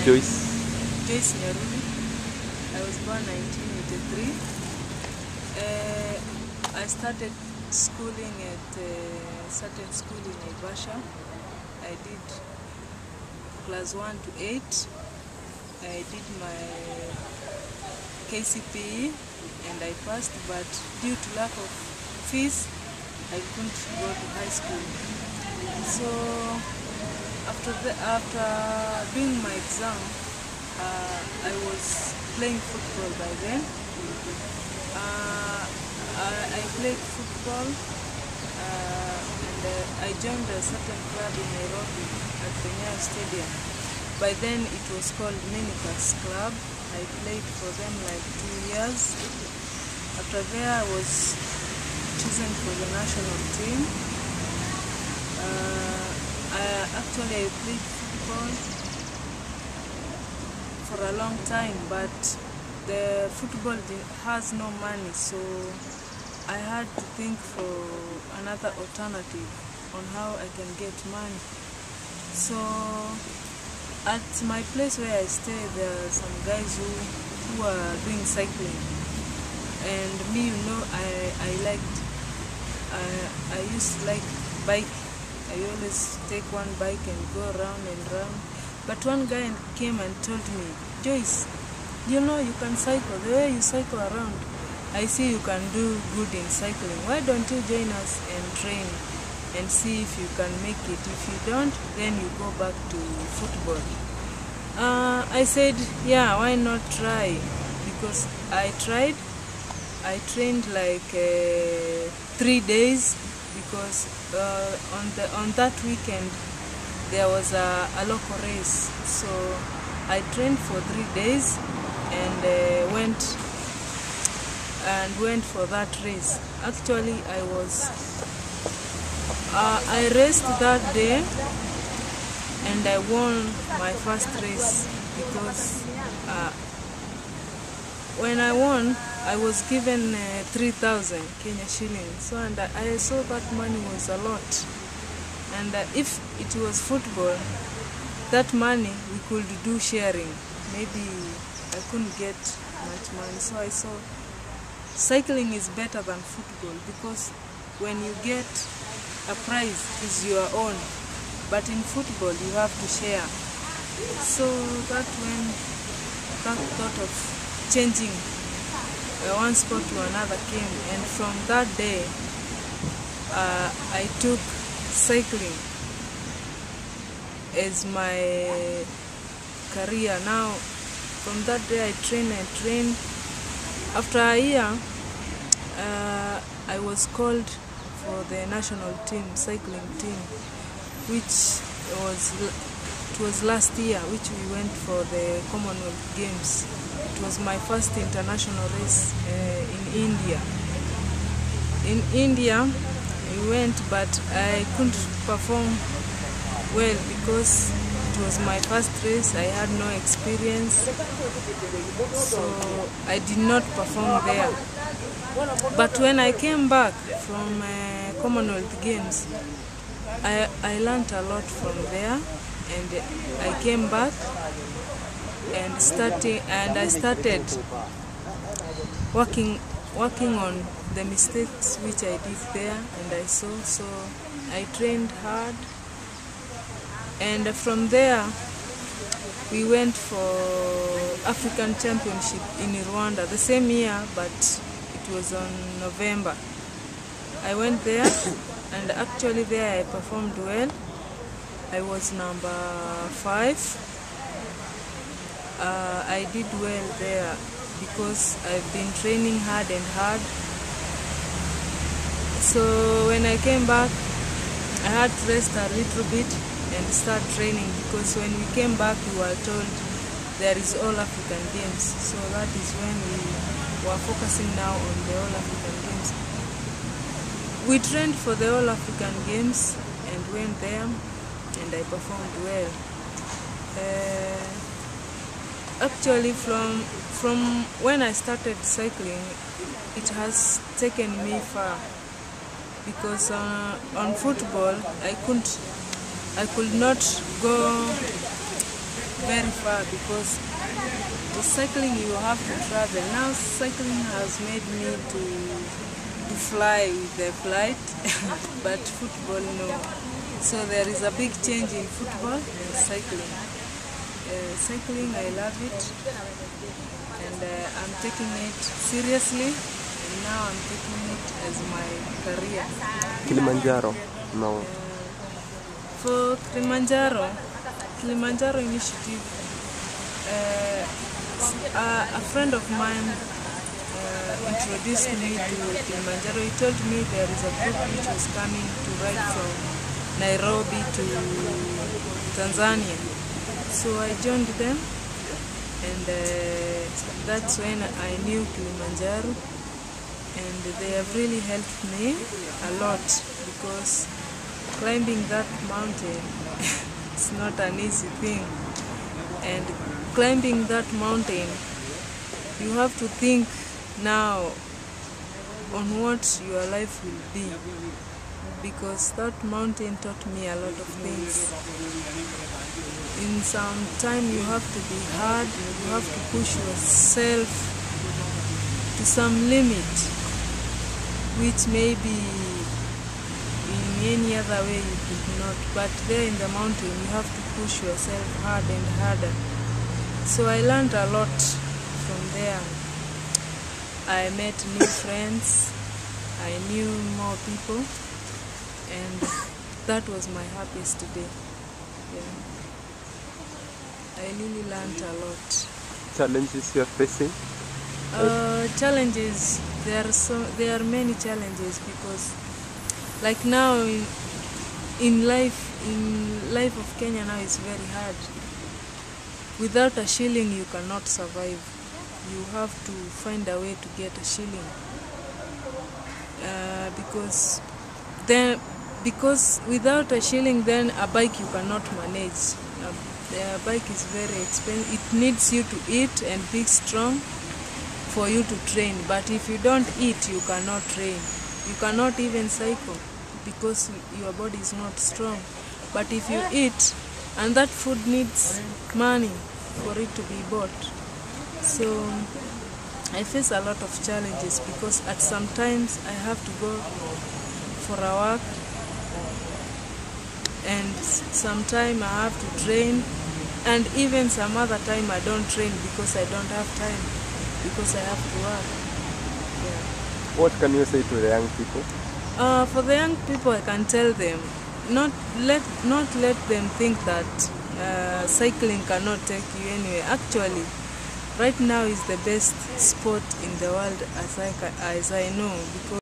Joyce? Joyce Nyarudi. I was born 1983. I started schooling at certain school in Naivasha. I did class 1 to 8. I did my KCPE and I passed, but due to lack of fees, I couldn't go to high school. So after doing my exam, I was playing football by then. I played football and I joined a certain club in Nairobi at the Nyayo Stadium. By then it was called Minicas Club. I played for them like 2 years. After there I was chosen for the national team. I played football for a long time, but the football has no money, so I had to think for another alternative on how I can get money. So at my place where I stay, there are some guys who are doing cycling, and me, I used to like bike. I always take one bike and go round and round. But one guy came and told me, Joyce, you can cycle. The way you cycle around, I see you can do good in cycling. Why don't you join us and train and see if you can make it? If you don't, then you go back to football. I said, yeah, why not try? Because I tried. I trained like 3 days, because on that weekend there was a local race. So I trained for 3 days and went for that race. Actually, I raced that day and I won my first race, because when I won, I was given 3,000 Kenya shillings. So, and I saw that money was a lot. And if it was football, that money we could do sharing. Maybe I couldn't get much money. So I saw cycling is better than football, because when you get a prize, it's your own. But in football, you have to share. So that thought of changing one sport to another came, and from that day I took cycling as my career. Now from that day I trained. After a year I was called for the national team, cycling team, which was last year, which we went for the Commonwealth Games. It was my first international race in India. In India, we went, but I couldn't perform well because it was my first race. I had no experience, so I did not perform there. But when I came back from Commonwealth Games, I learned a lot from there, and I came back and I started working on the mistakes which I did there, and I saw. So I trained hard, and from there we went for African Championship in Rwanda the same year, but it was on November. I went there, and actually there I performed well. I was number 5. I did well there because I've been training hard and hard. So when I came back, I had to rest a little bit and start training, because when we came back we were told there is All African Games. So that is when we were focusing now on the All African Games. We trained for the All African Games and went there, and I performed well. Actually, from when I started cycling, it has taken me far, because on football I could not go very far, because the cycling you have to travel. Now cycling has made me to fly with the flight, but football no. So there is a big change in football and cycling. Cycling, I love it, and I'm taking it seriously, and now I'm taking it as my career. Kilimanjaro, no. For Kilimanjaro initiative, a friend of mine introduced me to Kilimanjaro. He told me there is a group which was coming to ride from Nairobi to Tanzania. So I joined them, and that's when I knew Kilimanjaro, and they have really helped me a lot, because climbing that mountain is not an easy thing. And climbing that mountain, you have to think now on what your life will be, because that mountain taught me a lot of things. In some time you have to be hard, you have to push yourself to some limit, which maybe in any other way you could not. But there in the mountain you have to push yourself hard and harder. So I learned a lot from there. I met new friends, I knew more people, and that was my happiest day. Yeah. I really learned a lot. Challenges you are facing? Challenges, there are many challenges, because like now in life of Kenya now is very hard. Without a shilling you cannot survive. You have to find a way to get a shilling, because without a shilling then a bike you cannot manage. The bike is very expensive. It needs you to eat and be strong for you to train. But if you don't eat, you cannot train. You cannot even cycle, because your body is not strong. But if you eat, and that food needs money for it to be bought. So I face a lot of challenges, because at some times I have to go for a work, and sometime I have to train, and even some other time I don't train because I don't have time, because I have to work. Yeah. What can you say to the young people? For the young people, I can tell them not let them think that cycling cannot take you anywhere. Actually, right now is the best sport in the world, as I know, because